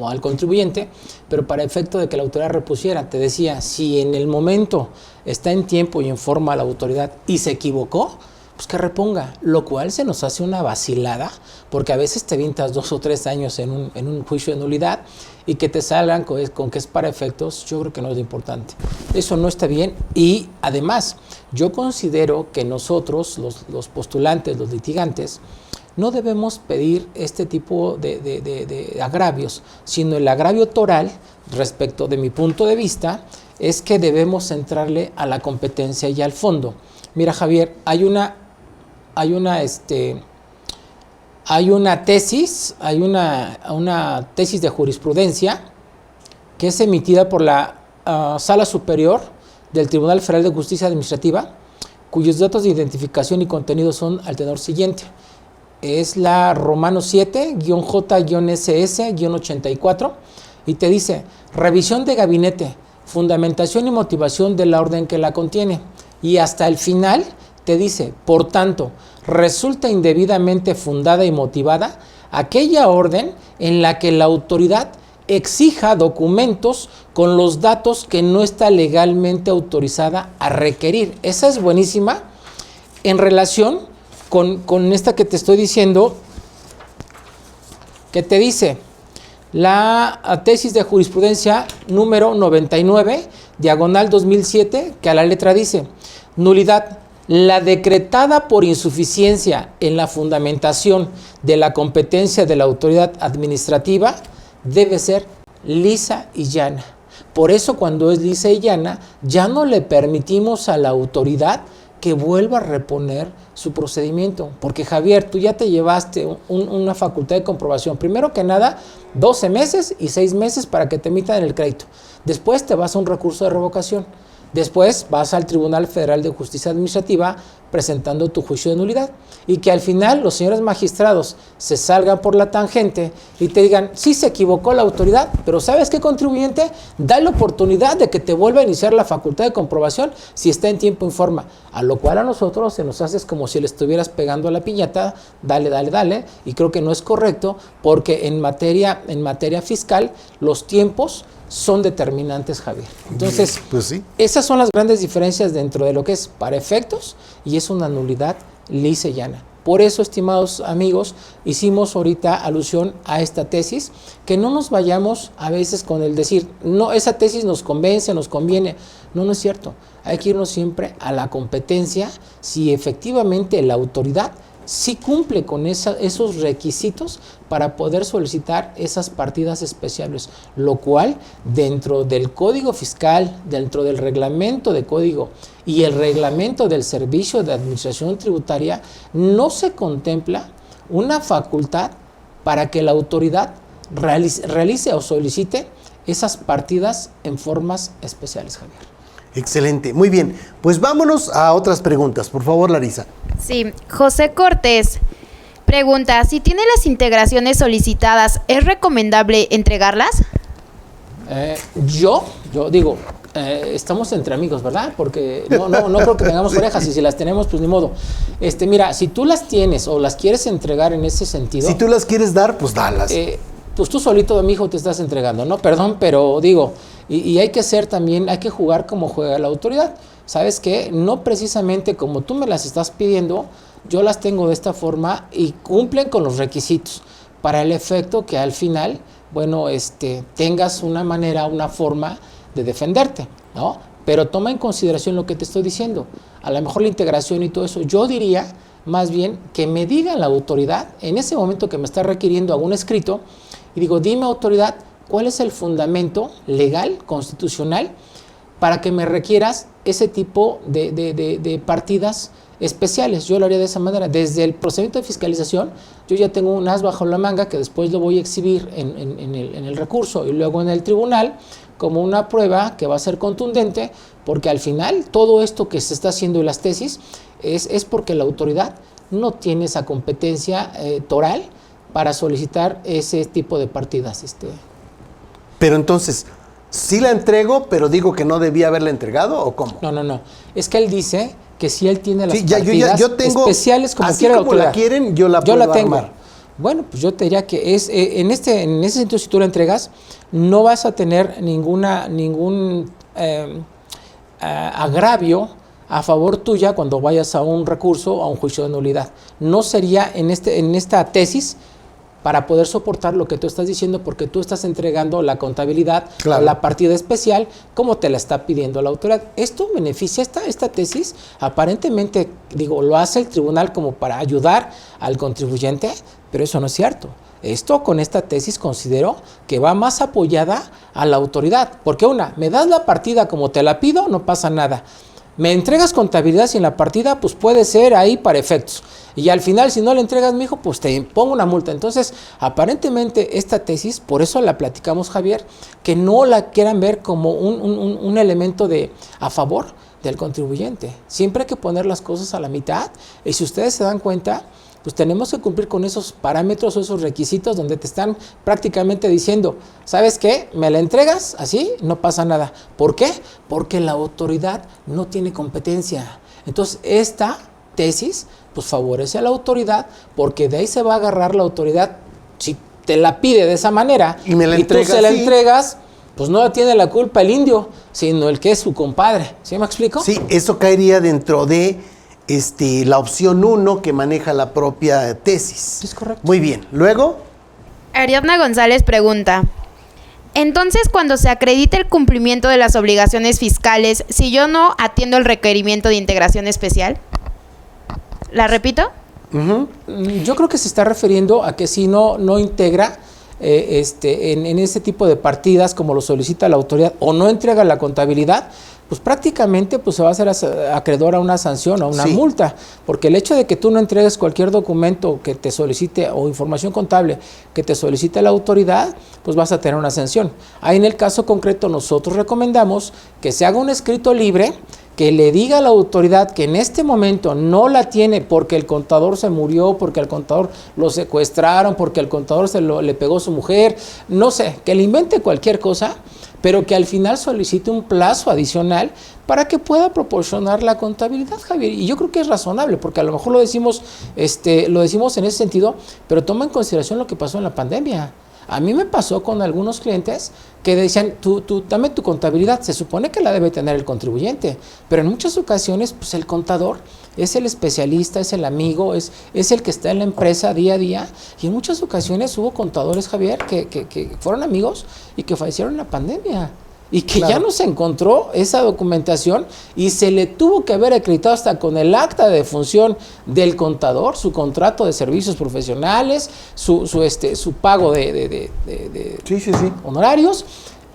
al contribuyente, pero para efecto de que la autoridad repusiera. Te decía, si en el momento está en tiempo y en forma a la autoridad y se equivocó, pues que reponga, lo cual se nos hace una vacilada, porque a veces te avientas 2 o 3 años en un juicio de nulidad y que te salgan con que es para efectos, yo creo que no es lo importante. Eso no está bien y además yo considero que nosotros, los postulantes, los litigantes, no debemos pedir este tipo de agravios, sino el agravio toral, respecto de mi punto de vista, es que debemos centrarle a la competencia y al fondo. Mira, Javier, hay una tesis de jurisprudencia que es emitida por la Sala Superior del Tribunal Federal de Justicia Administrativa, cuyos datos de identificación y contenido son al tenor siguiente. Es la Romano 7-J-SS-84 y te dice: revisión de gabinete, fundamentación y motivación de la orden que la contiene. Y hasta el final te dice: por tanto, resulta indebidamente fundada y motivada aquella orden en la que la autoridad exija documentos con los datos que no está legalmente autorizada a requerir. Esa es buenísima en relación con esta que te estoy diciendo, que te dice la tesis de jurisprudencia número 99, diagonal 2007, que a la letra dice: nulidad. La decretada por insuficiencia en la fundamentación de la competencia de la autoridad administrativa debe ser lisa y llana. Por eso, cuando es lisa y llana, ya no le permitimos a la autoridad que vuelva a reponer su procedimiento. Porque, Javier, tú ya te llevaste una facultad de comprobación. Primero que nada, 12 meses y 6 meses para que te emitan el crédito. Después te vas a un recurso de revocación. Después vas al Tribunal Federal de Justicia Administrativa presentando tu juicio de nulidad, y que al final los señores magistrados se salgan por la tangente y te digan: sí, se equivocó la autoridad, pero ¿sabes qué, contribuyente? Da la oportunidad de que te vuelva a iniciar la facultad de comprobación si está en tiempo y forma. A lo cual a nosotros se nos hace como si le estuvieras pegando a la piñata: dale, dale, dale. Y creo que no es correcto, porque en materia fiscal los tiempos son determinantes, Javier. Entonces, pues sí, esas son las grandes diferencias dentro de lo que es para efectos y es una nulidad lisa y llana. Por eso, estimados amigos, hicimos ahorita alusión a esta tesis, que no nos vayamos a veces con el decir: no, esa tesis nos convence, nos conviene. No, no es cierto. Hay que irnos siempre a la competencia, si efectivamente la autoridad sí cumple con esos requisitos para poder solicitar esas partidas especiales, lo cual dentro del Código Fiscal, dentro del reglamento de código y el reglamento del Servicio de Administración Tributaria, no se contempla una facultad para que la autoridad realice o solicite esas partidas en formas especiales, Javier. Excelente, muy bien. Pues vámonos a otras preguntas, por favor, Larisa. Sí, José Cortés pregunta: si tiene las integraciones solicitadas, ¿es recomendable entregarlas? Yo digo, estamos entre amigos, ¿verdad? Porque no creo que tengamos parejas, y si las tenemos, pues ni modo. Mira, si tú las tienes o las quieres entregar en ese sentido... Si tú las quieres dar, pues dalas. Pues tú solito, mi hijo, te estás entregando, ¿no? Perdón, pero digo, y hay que ser también, hay que jugar como juega la autoridad. ¿Sabes qué? No precisamente como tú me las estás pidiendo, yo las tengo de esta forma y cumplen con los requisitos, para el efecto que al final, bueno, tengas una manera, una forma de defenderte, ¿no? Pero toma en consideración lo que te estoy diciendo. A lo mejor la integración y todo eso, yo diría más bien que me diga la autoridad, en ese momento que me está requiriendo algún escrito, y digo: dime, autoridad, ¿cuál es el fundamento legal, constitucional, para que me requieras ese tipo de partidas especiales? Yo lo haría de esa manera. Desde el procedimiento de fiscalización, yo ya tengo un as bajo la manga que después lo voy a exhibir en el recurso y luego en el tribunal como una prueba que va a ser contundente, porque al final todo esto que se está haciendo en las tesis es porque la autoridad no tiene esa competencia toral para solicitar ese tipo de partidas. Pero entonces, ¿sí la entrego, pero digo que no debía haberla entregado, o cómo? No. Es que él dice que si él tiene las partidas yo tengo, especiales como así quiera como la quieren, yo la puedo tengo. armar. Bueno, pues yo te diría que en ese sentido, si tú la entregas, no vas a tener ningún agravio a favor tuya cuando vayas a un recurso o a un juicio de nulidad. No sería en esta tesis para poder soportar lo que tú estás diciendo, porque tú estás entregando la contabilidad, claro, la partida especial, como te la está pidiendo la autoridad. Esto beneficia, esta tesis, aparentemente, digo, lo hace el tribunal como para ayudar al contribuyente, pero eso no es cierto. Esto, con esta tesis, considero que va más apoyada a la autoridad, porque me das la partida como te la pido, no pasa nada. me entregas contabilidad sin la partida, pues puede ser ahí para efectos. Y al final, si no le entregas, mijo, pues te pongo una multa. Entonces, aparentemente, esta tesis, por eso la platicamos, Javier, que no la quieran ver como un elemento a favor del contribuyente. Siempre hay que poner las cosas a la mitad. Y si ustedes se dan cuenta, pues tenemos que cumplir con esos parámetros o esos requisitos donde te están prácticamente diciendo, ¿sabes qué? ¿Me la entregas? Así, no pasa nada. ¿Por qué? Porque la autoridad no tiene competencia. Entonces, esta tesis, pues favorece a la autoridad, porque de ahí se va a agarrar la autoridad. Si te la pide de esa manera y tú se la entregas, pues no tiene la culpa el indio, sino el que es su compadre. ¿Sí me explico? Sí, eso caería dentro de la opción 1 que maneja la propia tesis. Es correcto. Muy bien. Luego, Ariadna González pregunta, entonces cuando se acredite el cumplimiento de las obligaciones fiscales, si yo no atiendo el requerimiento de integración especial, ¿la repito? Yo creo que se está refiriendo a que si no integra en ese tipo de partidas como lo solicita la autoridad o no entrega la contabilidad, pues prácticamente pues se va a hacer acreedor a una sanción o una multa, porque el hecho de que tú no entregues cualquier documento que te solicite o información contable que te solicite la autoridad, pues vas a tener una sanción. Ahí en el caso concreto nosotros recomendamos que se haga un escrito libre que le diga a la autoridad que en este momento no la tiene porque el contador se murió, porque al contador lo secuestraron, porque al contador le pegó su mujer, no sé, que le invente cualquier cosa, pero que al final solicite un plazo adicional para que pueda proporcionar la contabilidad, Javier. Y yo creo que es razonable, porque a lo mejor lo decimos en ese sentido, pero toma en consideración lo que pasó en la pandemia. A mí me pasó con algunos clientes que decían, tú dame tu contabilidad, se supone que la debe tener el contribuyente, pero en muchas ocasiones pues el contador es el especialista, es el amigo, es el que está en la empresa día a día, y en muchas ocasiones hubo contadores, Javier, que fueron amigos y que fallecieron en la pandemia. Y que ya no se encontró esa documentación y se le tuvo que haber acreditado hasta con el acta de defunción del contador, su contrato de servicios profesionales, su pago de honorarios,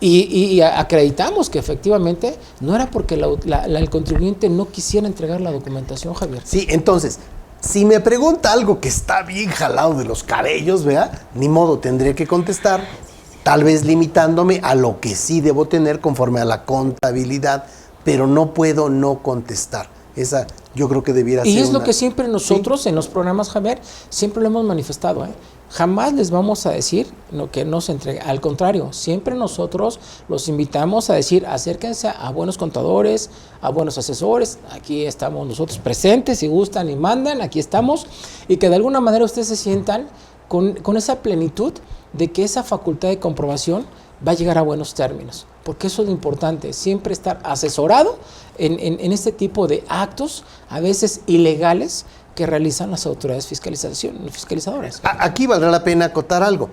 y acreditamos que efectivamente no era porque el contribuyente no quisiera entregar la documentación, Javier. Sí, entonces, si me pregunta algo que está bien jalado de los cabellos, ¿verdad? Ni modo, tendré que contestar. Tal vez limitándome a lo que sí debo tener conforme a la contabilidad, pero no puedo no contestar. Esa yo creo que debiera ser. Y es lo que siempre nosotros en los programas, Javier, siempre lo hemos manifestado, Jamás les vamos a decir lo que no se entrega. Al contrario, siempre nosotros los invitamos a decir, acérquense a buenos contadores, a buenos asesores. Aquí estamos nosotros presentes, si gustan y mandan, aquí estamos. Y que de alguna manera ustedes se sientan con esa plenitud de que esa facultad de comprobación va a llegar a buenos términos, porque eso es lo importante, siempre estar asesorado en este tipo de actos, a veces ilegales, que realizan las autoridades fiscalizadoras. Aquí valdrá la pena acotar algo.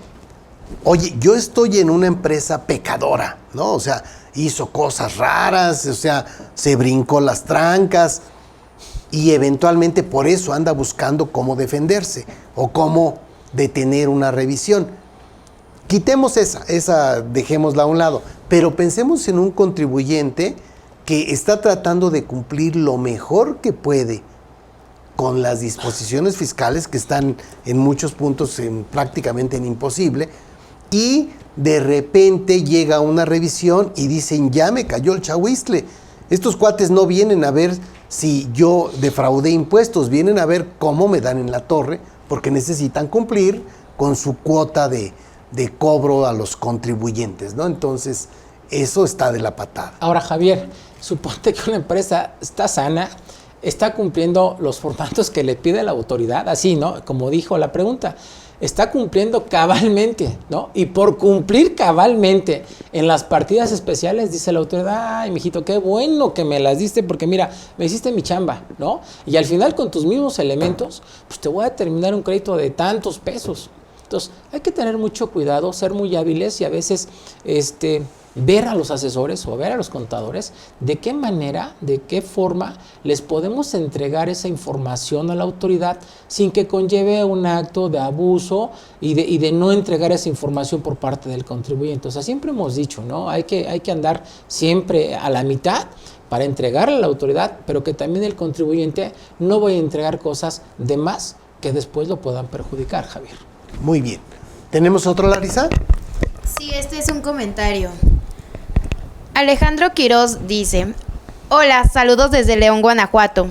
Oye, yo estoy en una empresa pecadora, ¿no? O sea, hizo cosas raras, o sea, se brincó las trancas y eventualmente por eso anda buscando cómo defenderse o cómo detener una revisión. Quitemos esa dejémosla a un lado, pero pensemos en un contribuyente que está tratando de cumplir lo mejor que puede con las disposiciones fiscales que están en muchos puntos prácticamente en imposible, y de repente llega una revisión y dicen, ya me cayó el chahuizcle. Estos cuates no vienen a ver si yo defraudé impuestos, vienen a ver cómo me dan en la torre, porque necesitan cumplir con su cuota de cobro a los contribuyentes, ¿no? Entonces, eso está de la patada. Ahora, Javier, suponte que una empresa está sana, está cumpliendo los formatos que le pide la autoridad, así, ¿no? Como dijo la pregunta, está cumpliendo cabalmente, ¿no? Y por cumplir cabalmente en las partidas especiales, dice la autoridad, ay, mijito, qué bueno que me las diste, porque mira, me hiciste mi chamba, ¿no? Y al final, con tus mismos elementos, pues te voy a determinar un crédito de tantos pesos. Entonces, hay que tener mucho cuidado, ser muy hábiles y a veces ver a los asesores o ver a los contadores de qué manera, de qué forma les podemos entregar esa información a la autoridad sin que conlleve un acto de abuso y de no entregar esa información por parte del contribuyente. O sea, siempre hemos dicho, ¿no? Hay que andar siempre a la mitad para entregarle a la autoridad, pero que también el contribuyente no vaya a entregar cosas de más que después lo puedan perjudicar, Javier. Muy bien. ¿Tenemos otro, Larisa? Sí, este es un comentario. Alejandro Quiroz dice: hola, saludos desde León, Guanajuato.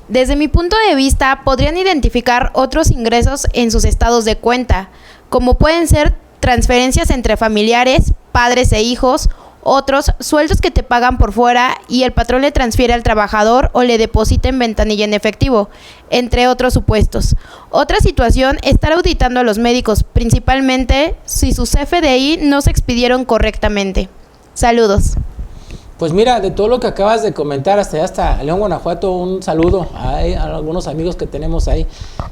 Desde mi punto de vista, podrían identificar otros ingresos en sus estados de cuenta, como pueden ser transferencias entre familiares, padres e hijos, otros sueldos que te pagan por fuera y el patrón le transfiere al trabajador o le deposita en ventanilla en efectivo, entre otros supuestos. Otra situación, estar auditando a los médicos, principalmente si sus CFDI no se expidieron correctamente. Saludos. Pues mira, de todo lo que acabas de comentar hasta León, Guanajuato, un saludo a algunos amigos que tenemos ahí.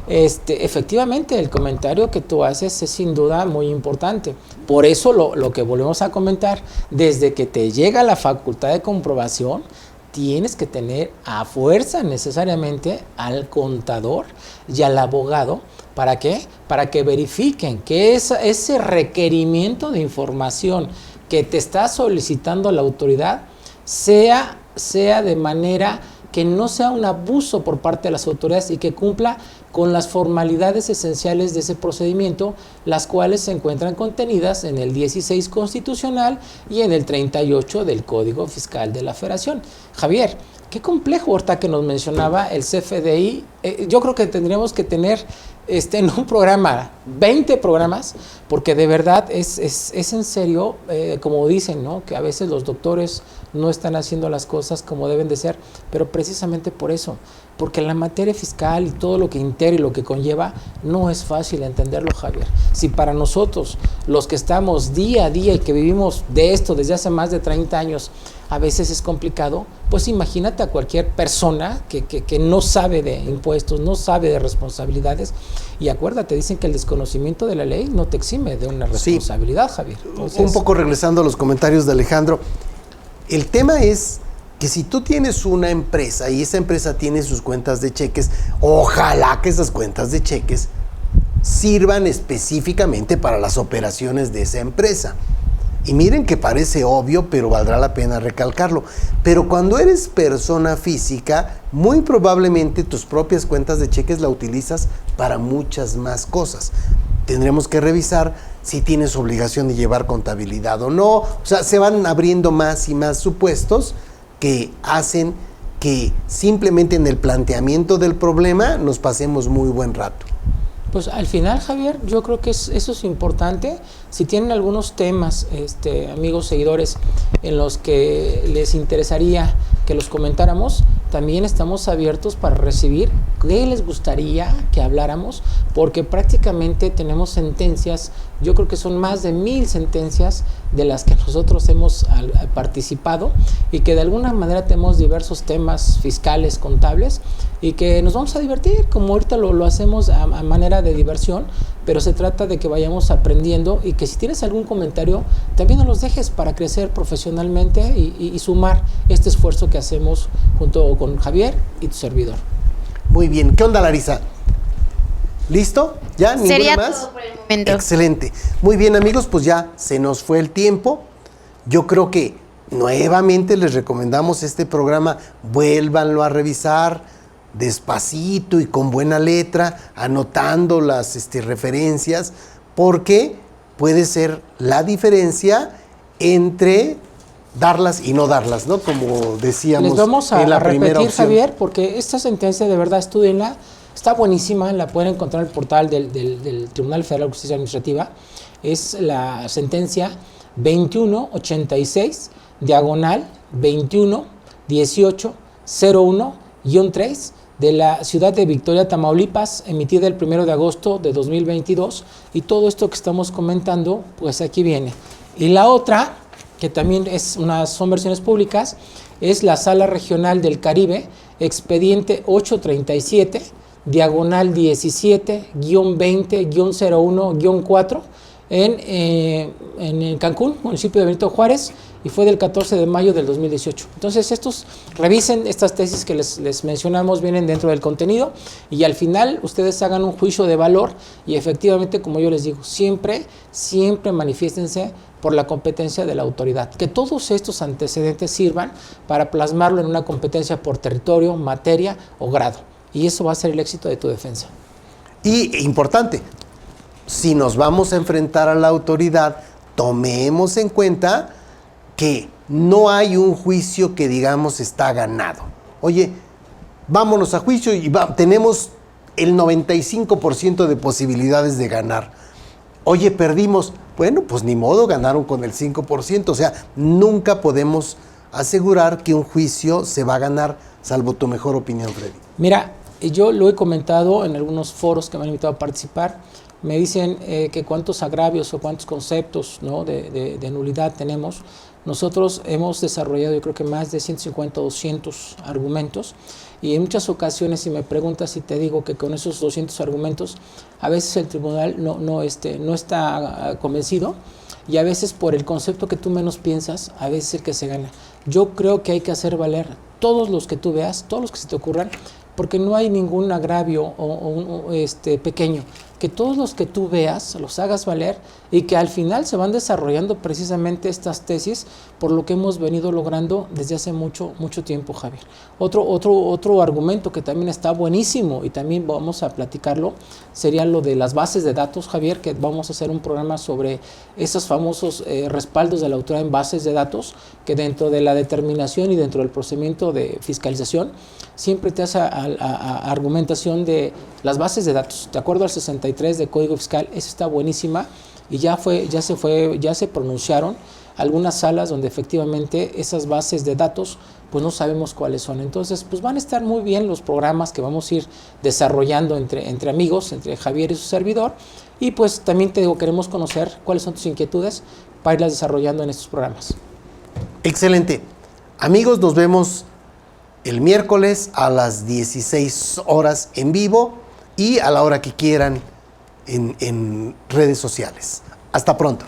Efectivamente, el comentario que tú haces es sin duda muy importante. Por eso lo que volvemos a comentar, desde que te llega la facultad de comprobación, tienes que tener a fuerza necesariamente al contador y al abogado. ¿Para qué? Para que verifiquen que ese requerimiento de información que te está solicitando la autoridad sea de manera que no sea un abuso por parte de las autoridades y que cumpla con las formalidades esenciales de ese procedimiento, las cuales se encuentran contenidas en el 16 constitucional y en el 38 del Código Fiscal de la Federación. Javier, qué complejo ahorita que nos mencionaba el CFDI. Yo creo que tendríamos que tener en un programa, 20 programas, porque de verdad es en serio, como dicen, ¿no? Que a veces los doctores no están haciendo las cosas como deben de ser, pero precisamente por eso, porque la materia fiscal y todo lo que integra y lo que conlleva no es fácil entenderlo, Javier. Si para nosotros, los que estamos día a día y que vivimos de esto desde hace más de 30 años, a veces es complicado, pues imagínate a cualquier persona que no sabe de impuestos, no sabe de responsabilidades. Y acuérdate, dicen que el desconocimiento de la ley no te exime de una responsabilidad, sí. Javier. Entonces, un poco regresando a los comentarios de Alejandro, el tema es que si tú tienes una empresa y esa empresa tiene sus cuentas de cheques, ojalá que esas cuentas de cheques sirvan específicamente para las operaciones de esa empresa. Y miren que parece obvio, pero valdrá la pena recalcarlo. Pero cuando eres persona física, muy probablemente tus propias cuentas de cheques la utilizas para muchas más cosas. Tendremos que revisar si tienes obligación de llevar contabilidad o no. O sea, se van abriendo más y más supuestos que hacen que simplemente en el planteamiento del problema nos pasemos muy buen rato. Pues al final, Javier, yo creo que eso es importante. Si tienen algunos temas, amigos seguidores, en los que les interesaría que los comentáramos, también estamos abiertos para recibir qué les gustaría que habláramos, porque prácticamente tenemos sentencias, yo creo que son más de 1000 sentencias de las que nosotros hemos participado y que de alguna manera tenemos diversos temas fiscales, contables, y que nos vamos a divertir, como ahorita lo hacemos a manera de diversión, pero se trata de que vayamos aprendiendo y que si tienes algún comentario, también nos los dejes para crecer profesionalmente y sumar este esfuerzo que hacemos junto con Javier y tu servidor. Muy bien. ¿Qué onda, Larisa? ¿Listo? ¿Ya? ¿Ninguna Sería más? todo por el momento. Excelente. Muy bien, amigos, pues ya se nos fue el tiempo. Yo creo que nuevamente les recomendamos este programa. Vuélvanlo a revisar despacito y con buena letra, anotando las referencias, porque puede ser la diferencia entre darlas y no darlas, ¿no? Como decíamos Les vamos en la primera repetir, opción. Javier, porque esta sentencia de verdad, estudienla, está buenísima, la pueden encontrar en el portal del Tribunal Federal de Justicia Administrativa. Es la sentencia 2186, diagonal 21-18-01-3 de la ciudad de Victoria, Tamaulipas, emitida el 1 de agosto de 2022, y todo esto que estamos comentando, pues aquí viene. Y la otra, que también son versiones públicas, es la Sala Regional del Caribe, expediente 837, diagonal 17-20-01-4, en Cancún, municipio de Benito Juárez, y fue del 14 de mayo del 2018. Entonces, revisen estas tesis que les mencionamos, vienen dentro del contenido, y al final ustedes hagan un juicio de valor, y efectivamente, como yo les digo, siempre manifiéstense por la competencia de la autoridad. Que todos estos antecedentes sirvan para plasmarlo en una competencia por territorio, materia o grado. Y eso va a ser el éxito de tu defensa. Y importante, si nos vamos a enfrentar a la autoridad, tomemos en cuenta que no hay un juicio que digamos está ganado. Oye, vámonos a juicio y tenemos el 95% de posibilidades de ganar. Oye, perdimos. Bueno, pues ni modo, ganaron con el 5%. O sea, nunca podemos asegurar que un juicio se va a ganar, salvo tu mejor opinión, Freddy. Mira, yo lo he comentado en algunos foros que me han invitado a participar. Me dicen que cuántos agravios o cuántos conceptos, ¿no?, de nulidad tenemos. Nosotros hemos desarrollado, yo creo que más de 150 o 200 argumentos, y en muchas ocasiones, si me preguntas, si te digo que con esos 200 argumentos, a veces el tribunal no está convencido, y a veces por el concepto que tú menos piensas, a veces es el que se gana. Yo creo que hay que hacer valer todos los que tú veas, todos los que se te ocurran, porque no hay ningún agravio pequeño. Que todos los que tú veas los hagas valer, y que al final se van desarrollando precisamente estas tesis por lo que hemos venido logrando desde hace mucho tiempo, Javier. Otro argumento que también está buenísimo, y también vamos a platicarlo, sería lo de las bases de datos, Javier, que vamos a hacer un programa sobre esos famosos respaldos de la autoridad en bases de datos, que dentro de la determinación y dentro del procedimiento de fiscalización siempre te hace a argumentación de las bases de datos, de acuerdo al 63 de Código Fiscal. Esa está buenísima, y ya se pronunciaron algunas salas donde efectivamente esas bases de datos pues no sabemos cuáles son. Entonces, pues van a estar muy bien los programas que vamos a ir desarrollando entre amigos, entre Javier y su servidor, y pues también te digo, queremos conocer cuáles son tus inquietudes para irlas desarrollando en estos programas. Excelente. Amigos, nos vemos el miércoles a las 16 horas en vivo y a la hora que quieran en redes sociales. Hasta pronto.